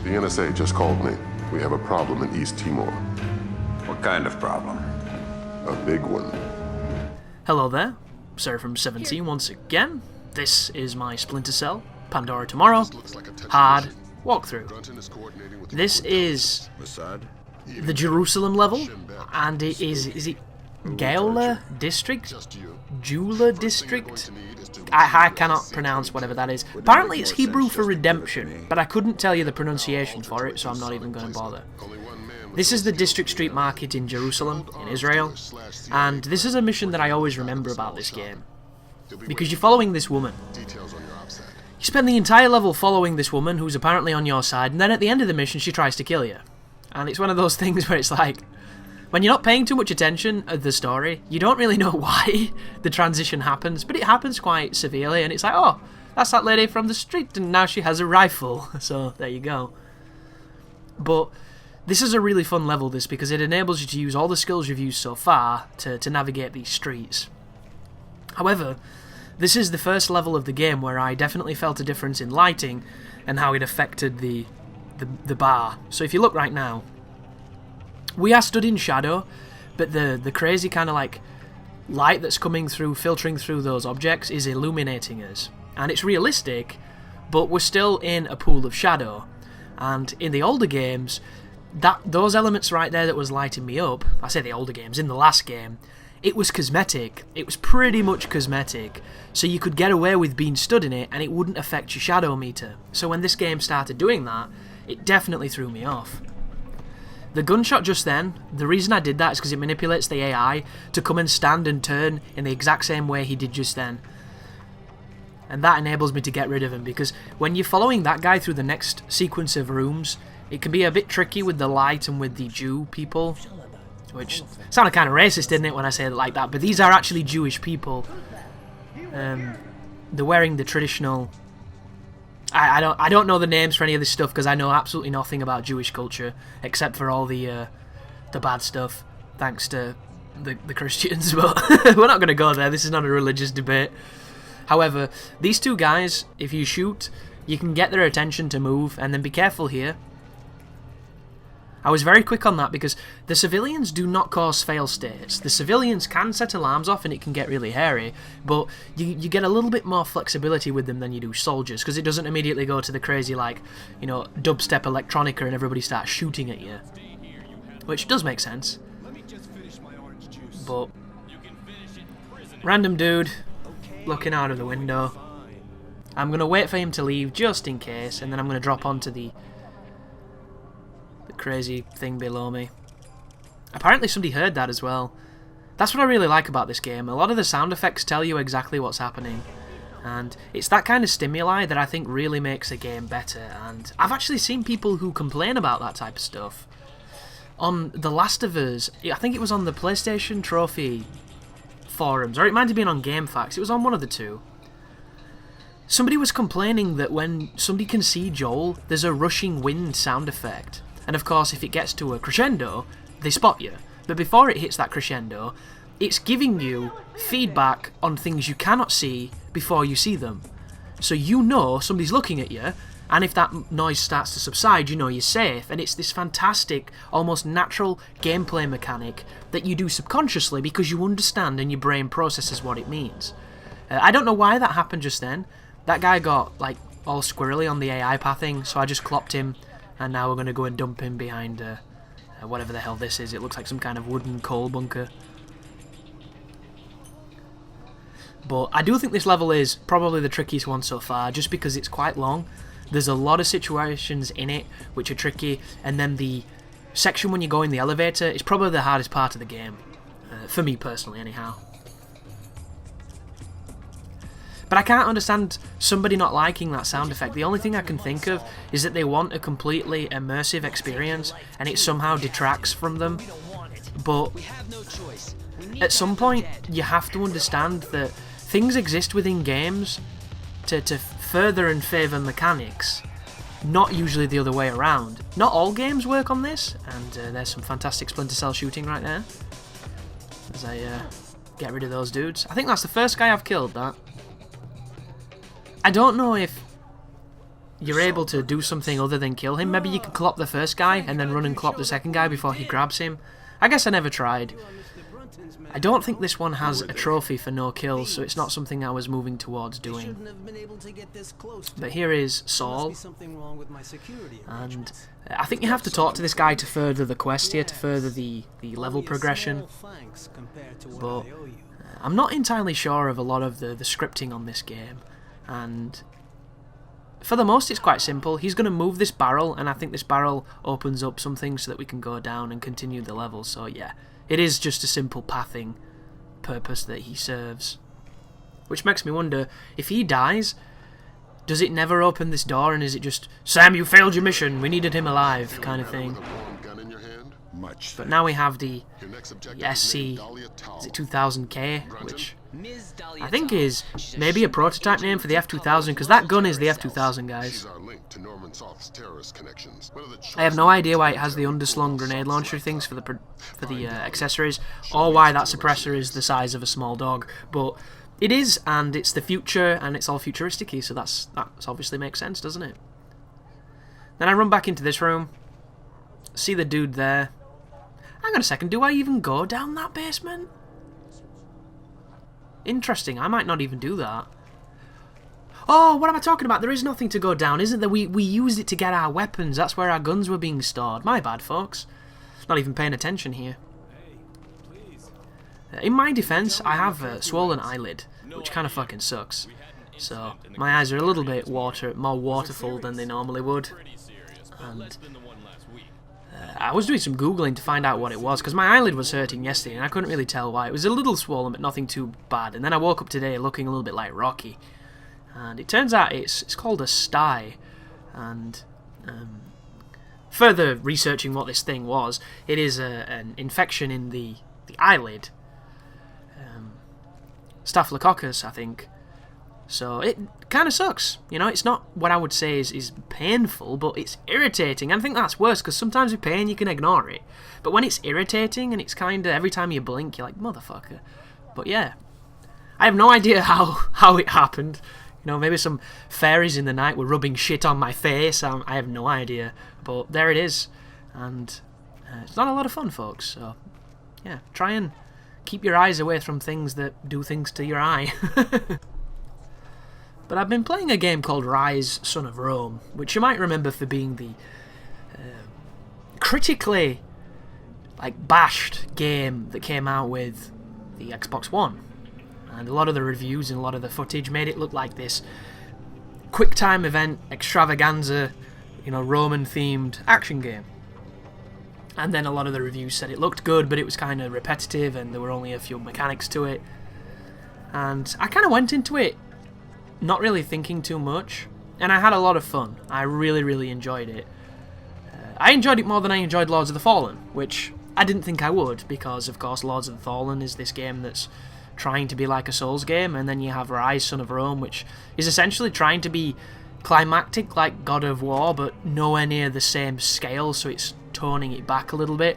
The NSA just called me. We have a problem in East Timor. What kind of problem? A big one. Hello there, Sarah from 17 once again. This is my Splinter Cell, Pandora Tomorrow, hard walkthrough. This is the Jerusalem level, and it is it Geula district? Geula district? I cannot pronounce whatever that is. Apparently it's Hebrew for redemption, but I couldn't tell you the pronunciation for it, so I'm not even going to bother. This is the District Street Market in Jerusalem, in Israel, and this is a mission that I always remember about this game, because you're following this woman. You spend the entire level following this woman who's apparently on your side, and then at the end of the mission she tries to kill you. And it's one of those things where it's like, when you're not paying too much attention to the story, you don't really know why the transition happens, but it happens quite severely, and it's like, oh, that's that lady from the street, and now she has a rifle, so there you go. But this is a really fun level, this, because it enables you to use all the skills you've used so far to navigate these streets. However, this is the first level of the game where I definitely felt a difference in lighting and how it affected the bar. So if you look right now, we are stood in shadow, but the crazy kind of like light that's coming through, filtering through those objects is illuminating us. And it's realistic, but we're still in a pool of shadow. And in the older games, those elements right there that was lighting me up, I say the older games, in the last game, it was cosmetic. It was pretty much cosmetic. So you could get away with being stood in it and it wouldn't affect your shadow meter. So when this game started doing that, it definitely threw me off. The gunshot just then, the reason I did that is because it manipulates the AI to come and stand and turn in the exact same way he did just then. And that enables me to get rid of him, because when you're following that guy through the next sequence of rooms, it can be a bit tricky with the light and with the Jew people. Which sounded kind of racist, didn't it, when I say it like that? But these are actually Jewish people. They're wearing the traditional... I don't know the names for any of this stuff because I know absolutely nothing about Jewish culture except for all the bad stuff, thanks to the Christians. But we're not going to go there. This is not a religious debate. However, these two guys, if you shoot, you can get their attention to move, and then be careful here. I was very quick on that because the civilians do not cause fail states. The civilians can set alarms off and it can get really hairy, but you get a little bit more flexibility with them than you do soldiers, because it doesn't immediately go to the crazy, like, you know, dubstep electronica and everybody starts shooting at you. Which does make sense. But random dude looking out of the window. I'm going to wait for him to leave just in case, and then I'm going to drop onto the crazy thing below me. Apparently somebody heard that as well. That's what I really like about this game. A lot of the sound effects tell you exactly what's happening, and it's that kind of stimuli that I think really makes a game better. And I've actually seen people who complain about that type of stuff on The Last of Us. I think it was on the PlayStation Trophy forums, or it might have been on GameFAQs. It was on one of the two. Somebody was complaining that when somebody can see Joel, there's a rushing wind sound effect. And of course, if it gets to a crescendo, they spot you. But before it hits that crescendo, it's giving you feedback on things you cannot see before you see them. So you know somebody's looking at you, and if that noise starts to subside, you know you're safe. And it's this fantastic, almost natural gameplay mechanic that you do subconsciously because you understand and your brain processes what it means. I don't know why that happened just then. That guy got, like, all squirrely on the AI pathing, so I just clopped him. And now we're going to go and dump him behind whatever the hell this is. It looks like some kind of wooden coal bunker. But I do think this level is probably the trickiest one so far, just because it's quite long. There's a lot of situations in it which are tricky, and then the section when you go in the elevator is probably the hardest part of the game. For me personally, anyhow. But I can't understand somebody not liking that sound effect. The only thing I can think of is that they want a completely immersive experience and it somehow detracts from them. But at some point you have to understand that things exist within games to further and favour mechanics, not usually the other way around. Not all games work on this, and there's some fantastic Splinter Cell shooting right there. As I get rid of those dudes. I think that's the first guy I've killed, that. I don't know if you're able to do something other than kill him. Maybe you can clop the first guy and then run and clop the second guy before he grabs him. I guess I never tried. I don't think this one has a trophy for no kills, so it's not something I was moving towards doing. But here is Saul, and I think you have to talk to this guy to further the quest here, to further the level progression. But I'm not entirely sure of a lot of the scripting on this game, and for the most it's quite simple. He's going to move this barrel, and I think this barrel opens up something so that we can go down and continue the level, so yeah. It is just a simple pathing purpose that he serves. Which makes me wonder, if he dies, does it never open this door and is it just, Sam, you failed your mission, we needed him alive, kind of thing. But now we have the SC, is it 2000K, which I think is maybe a prototype name for the F2000, because that gun is the F2000, guys. I have no idea why it has the underslung grenade launcher things for the accessories, or why that suppressor is the size of a small dog, but it is, and it's the future, and it's all futuristic-y, so that's obviously makes sense, doesn't it? Then I run back into this room, see the dude there. Hang on a second, do I even go down that basement? Interesting, I might not even do that. Oh, what am I talking about? There is nothing to go down, isn't there? We used it to get our weapons. That's where our guns were being stored. My bad, folks. Not even paying attention here. In my defense, I have a swollen eyelid, which kind of fucking sucks. So, my eyes are a little bit more waterful than they normally would. And I was doing some Googling to find out what it was, because my eyelid was hurting yesterday and I couldn't really tell why. It was a little swollen, but nothing too bad. And then I woke up today looking a little bit like Rocky. And it turns out it's called a sty. And further researching what this thing was, it is an infection in the eyelid. Staphylococcus, I think. So it kind of sucks. You know, it's not what I would say is painful, but it's irritating. And I think that's worse, because sometimes with pain you can ignore it. But when it's irritating and it's kind of every time you blink, you're like, motherfucker. But yeah, I have no idea how it happened. You know, maybe some fairies in the night were rubbing shit on my face. I have no idea. But there it is. And it's not a lot of fun, folks. So, yeah, try and keep your eyes away from things that do things to your eye. But I've been playing a game called Rise, Son of Rome, which you might remember for being the critically bashed game that came out with the Xbox One. And a lot of the reviews and a lot of the footage made it look like this quick time event extravaganza, you know, Roman-themed action game. And then a lot of the reviews said it looked good, but it was kind of repetitive and there were only a few mechanics to it. And I kind of went into it not really thinking too much, and I had a lot of fun. I really, really enjoyed it. I enjoyed it more than I enjoyed Lords of the Fallen, which I didn't think I would, because of course Lords of the Fallen is this game that's trying to be like a Souls game, and then you have Rise, Son of Rome, which is essentially trying to be climactic like God of War, but nowhere near the same scale, so it's toning it back a little bit.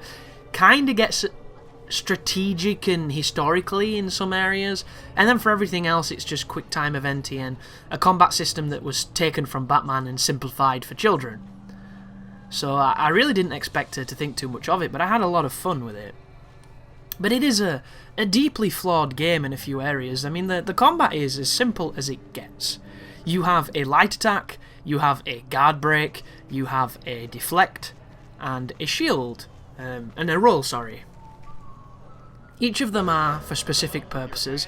Kind of gets strategic and historically in some areas, and then for everything else it's just quick time eventy and a combat system that was taken from Batman and simplified for children. So I really didn't expect to think too much of it, but I had a lot of fun with it. But it is a deeply flawed game in a few areas. I mean, the combat is as simple as it gets. You have a light attack, you have a guard break, you have a deflect, and a shield, and a roll, sorry. Each of them are for specific purposes,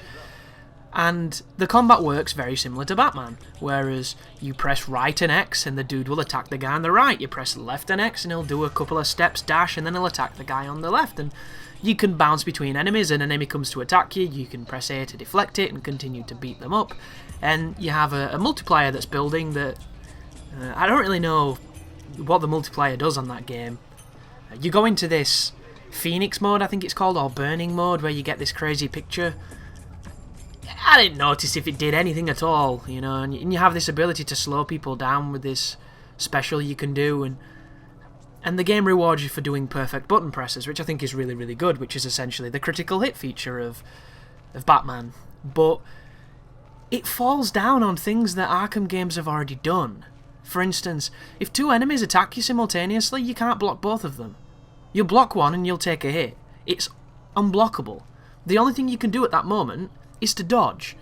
and the combat works very similar to Batman, whereas you press right and X and the dude will attack the guy on the right, you press left and X and he'll do a couple of steps, dash, and then he'll attack the guy on the left, and you can bounce between enemies. An enemy comes to attack you, you can press A to deflect it and continue to beat them up, and you have a multiplier that's building that, I don't really know what the multiplier does on that game. You go into this Phoenix mode, I think it's called, or Burning mode, where you get this crazy picture. I didn't notice if it did anything at all, you know, and you have this ability to slow people down with this special you can do, and the game rewards you for doing perfect button presses, which I think is really, really good, which is essentially the critical hit feature of Batman. But it falls down on things that Arkham games have already done. For instance, if two enemies attack you simultaneously, you can't block both of them. You'll block one and you'll take a hit. It's unblockable. The only thing you can do at that moment is to dodge.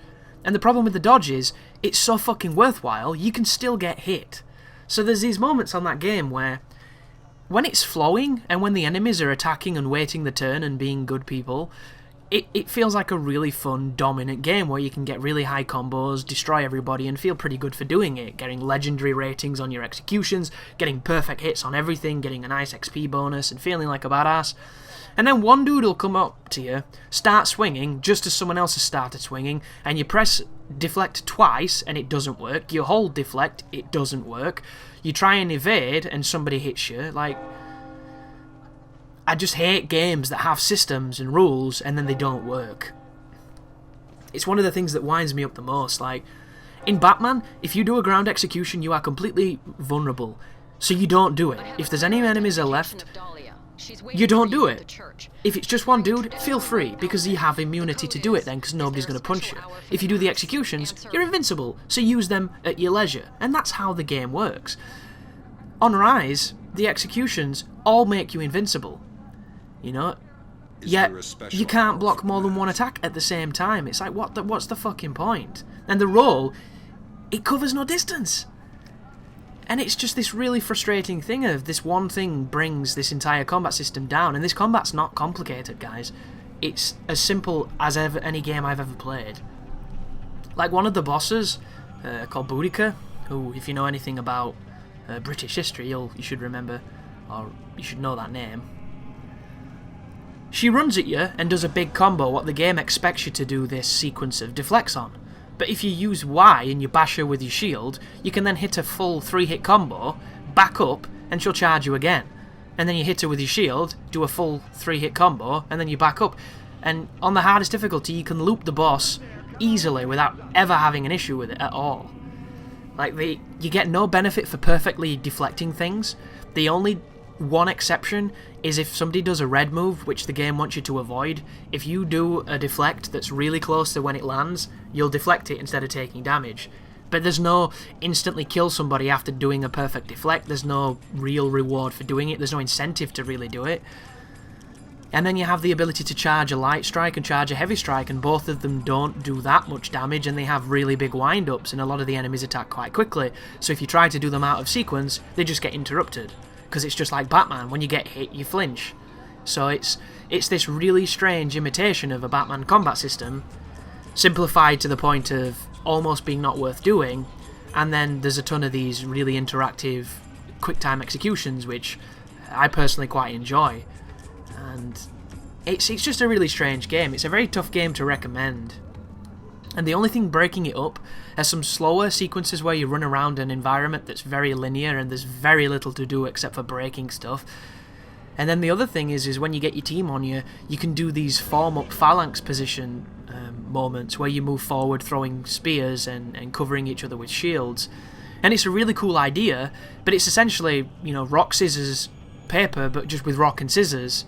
And the problem with the dodge is, it's so fucking worthwhile, you can still get hit. So there's these moments on that game where, when it's flowing, and when the enemies are attacking and waiting the turn and being good people, it feels like a really fun, dominant game where you can get really high combos, destroy everybody, and feel pretty good for doing it, getting legendary ratings on your executions, getting perfect hits on everything, getting a nice XP bonus, and feeling like a badass. And then one dude will come up to you, start swinging, just as someone else has started swinging, and you press deflect twice, and it doesn't work. You hold deflect, it doesn't work. You try and evade, and somebody hits you. Like, I just hate games that have systems and rules, and then they don't work. It's one of the things that winds me up the most. Like, in Batman, if you do a ground execution, you are completely vulnerable. So you don't do it. If there's any enemies are left, you don't do it. If it's just one dude, feel free, because you have immunity to do it then, because nobody's going to punch you. If you do the executions, you're invincible, so use them at your leisure. And that's how the game works. On Rise, the executions all make you invincible. You know? Yet, you can't block more than one attack at the same time. It's like, what's the fucking point? And the roll, it covers no distance. And it's just this really frustrating thing of this one thing brings this entire combat system down. And this combat's not complicated, guys. It's as simple as any game I've ever played. Like one of the bosses, called Boudica, who, if you know anything about British history, you should remember, or you should know that name. She runs at you and does a big combo, what the game expects you to do this sequence of deflects on. But if you use Y and you bash her with your shield, you can then hit a full 3-hit combo, back up, and she'll charge you again. And then you hit her with your shield, do a full 3-hit combo, and then you back up. And on the hardest difficulty, you can loop the boss easily without ever having an issue with it at all. Like, you get no benefit for perfectly deflecting things. The only one exception is if somebody does a red move, which the game wants you to avoid. If you do a deflect that's really close to when it lands, you'll deflect it instead of taking damage. But there's no instantly kill somebody after doing a perfect deflect. There's no real reward for doing it. There's no incentive to really do it. And then you have the ability to charge a light strike and charge a heavy strike, and both of them don't do that much damage, and they have really big wind-ups, and a lot of the enemies attack quite quickly. So if you try to do them out of sequence, they just get interrupted. Because it's just like Batman, when you get hit, you flinch. So it's this really strange imitation of a Batman combat system, simplified to the point of almost being not worth doing, and then there's a ton of these really interactive quick-time executions, which I personally quite enjoy. And it's just a really strange game. It's a very tough game to recommend. And the only thing breaking it up are some slower sequences where you run around an environment that's very linear and there's very little to do except for breaking stuff. And then the other thing is when you get your team on you, you can do these form-up phalanx position moments where you move forward throwing spears and covering each other with shields. And it's a really cool idea, but it's essentially, you know, rock, scissors, paper, but just with rock and scissors.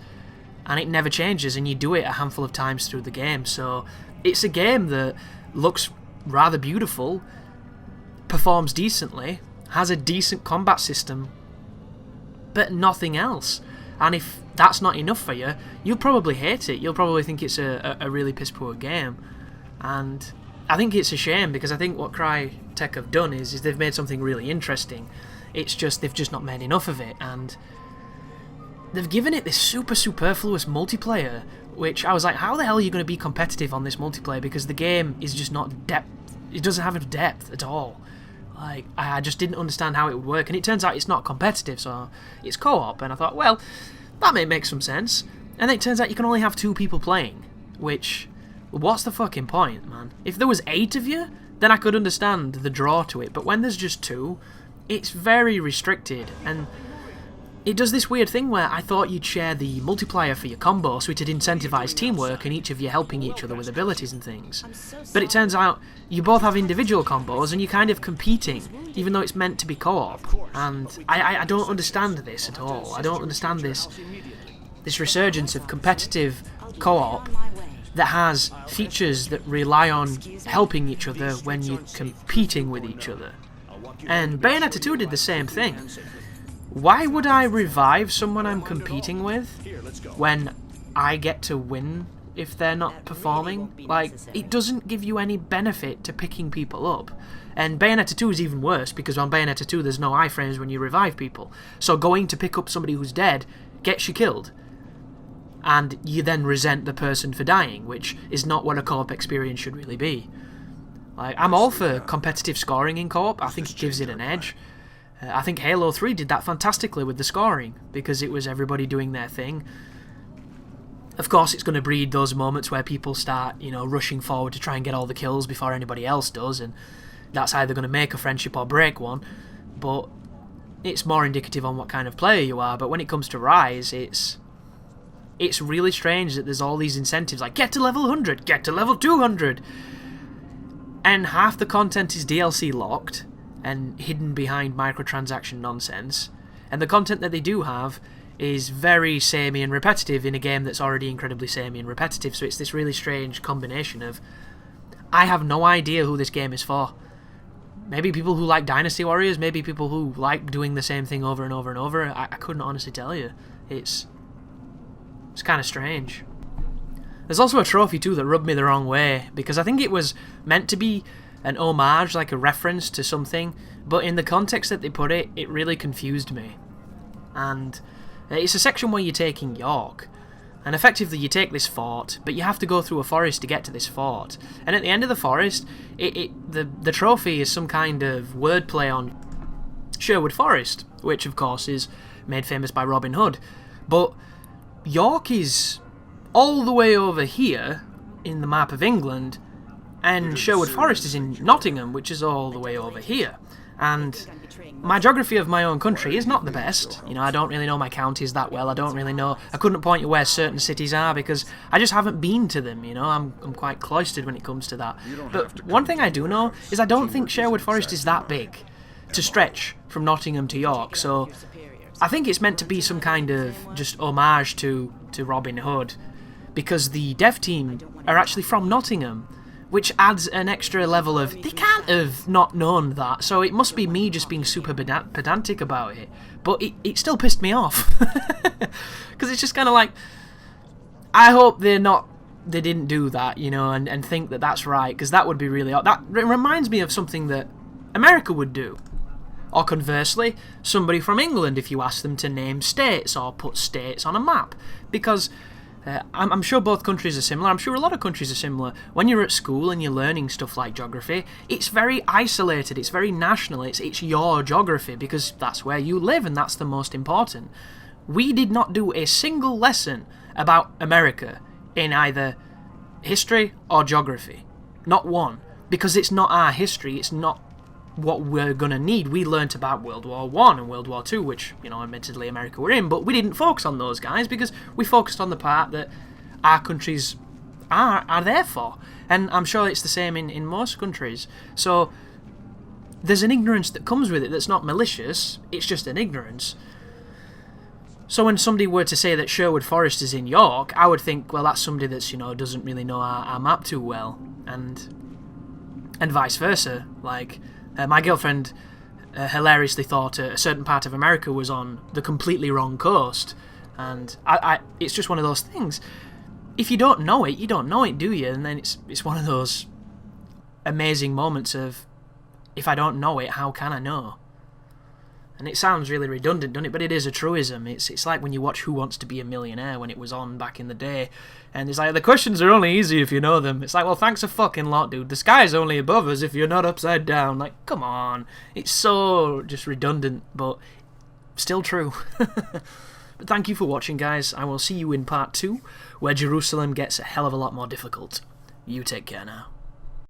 And it never changes, and you do it a handful of times through the game. So it's a game that looks rather beautiful, performs decently, has a decent combat system, but nothing else. And if that's not enough for you, you'll probably hate it. You'll probably think it's a really piss-poor game. And I think it's a shame, because I think what Crytek have done is they've made something really interesting. It's just they've just not made enough of it, and they've given it this super superfluous multiplayer, which I was like, how the hell are you going to be competitive on this multiplayer? Because the game is just not depth. It doesn't have enough depth at all. Like, I just didn't understand how it would work, and it turns out it's not competitive, so it's co-op, and I thought, well, that may make some sense. And then it turns out you can only have 2 people playing, which, what's the fucking point, man? If there was 8 of you, then I could understand the draw to it, but when there's just 2, it's very restricted, and it does this weird thing where I thought you'd share the multiplier for your combo so it'd incentivise teamwork and each of you helping each other with abilities and things. But it turns out you both have individual combos and you're kind of competing, even though it's meant to be co-op. And I don't understand this at all. I don't understand this resurgence of competitive co-op that has features that rely on helping each other when you're competing with each other. And Bayonetta 2 did the same thing. Why would I revive someone I'm competing with when I get to win if they're not performing? Like, it doesn't give you any benefit to picking people up. And Bayonetta 2 is even worse, because on Bayonetta 2 there's no iframes when you revive people. So going to pick up somebody who's dead gets you killed. And you then resent the person for dying, which is not what a co-op experience should really be. Like, I'm all for competitive scoring in co-op. I think it gives it an edge. I think Halo 3 did that fantastically with the scoring, because it was everybody doing their thing. Of course, it's going to breed those moments where people start, you know, rushing forward to try and get all the kills before anybody else does, and that's either going to make a friendship or break one, but it's more indicative on what kind of player you are. But when it comes to Rise, it's really strange that there's all these incentives, like, get to level 100, get to level 200, and half the content is DLC locked and hidden behind microtransaction nonsense, and the content that they do have is very samey and repetitive in a game that's already incredibly samey and repetitive. So it's this really strange combination of, I have no idea who this game is for. Maybe people who like Dynasty Warriors, maybe people who like doing the same thing over and over and over. I couldn't honestly tell you. It's kind of strange. There's also a trophy too that rubbed me the wrong way, because I think it was meant to be an homage, like a reference to something, but in the context that they put it, it really confused me. And it's a section where you're taking York, and effectively you take this fort, but you have to go through a forest to get to this fort. And at the end of the forest, the trophy is some kind of wordplay on Sherwood Forest, which of course is made famous by Robin Hood. But York is all the way over here in the map of England, and Sherwood Forest is in Nottingham, which is all the way over here. And my geography of my own country is not the best. You know, I don't really know my counties that well. I don't really know. I couldn't point you where certain cities are because I just haven't been to them. You know, I'm quite cloistered when it comes to that. But one thing I do know is I don't think Sherwood Forest is that big to stretch from Nottingham to York. So I think it's meant to be some kind of just homage to Robin Hood, because the dev team are actually from Nottingham, which adds an extra level of, they can't have not known that, so it must be me just being super pedantic about it. But it still pissed me off. Because it's just kind of like, I hope they didn't do that, you know, and think that that's right, because that would be really... That reminds me of something that America would do. Or conversely, somebody from England, if you ask them to name states or put states on a map. Because... I'm sure both countries are similar. I'm sure a lot of countries are similar. When you're at school and you're learning stuff like geography, it's very isolated, it's very national, it's your geography, because that's where you live and that's the most important. We did not do a single lesson about America in either history or geography. Not one. Because it's not our history, it's not what we're going to need. We learnt about World War I and World War II, which, you know, admittedly America were in, but we didn't focus on those guys because we focused on the part that our countries are there for. And I'm sure it's the same in most countries. So there's an ignorance that comes with it that's not malicious, it's just an ignorance. So when somebody were to say that Sherwood Forest is in York, I would think, well, that's somebody that's, you know, doesn't really know our map too well, and vice versa. Like, my girlfriend hilariously thought a certain part of America was on the completely wrong coast, and it's just one of those things. If you don't know it, you don't know it, do you? And then it's one of those amazing moments of, if I don't know it, how can I know? And it sounds really redundant, doesn't it? But it is a truism. It's like when you watch Who Wants to Be a Millionaire when it was on back in the day, and it's like, the questions are only easy if you know them. It's like, well, thanks a fucking lot, dude. The sky's only above us if you're not upside down. Like, come on. It's so just redundant, but still true. But thank you for watching, guys. I will see you in part 2, where Jerusalem gets a hell of a lot more difficult. You take care now.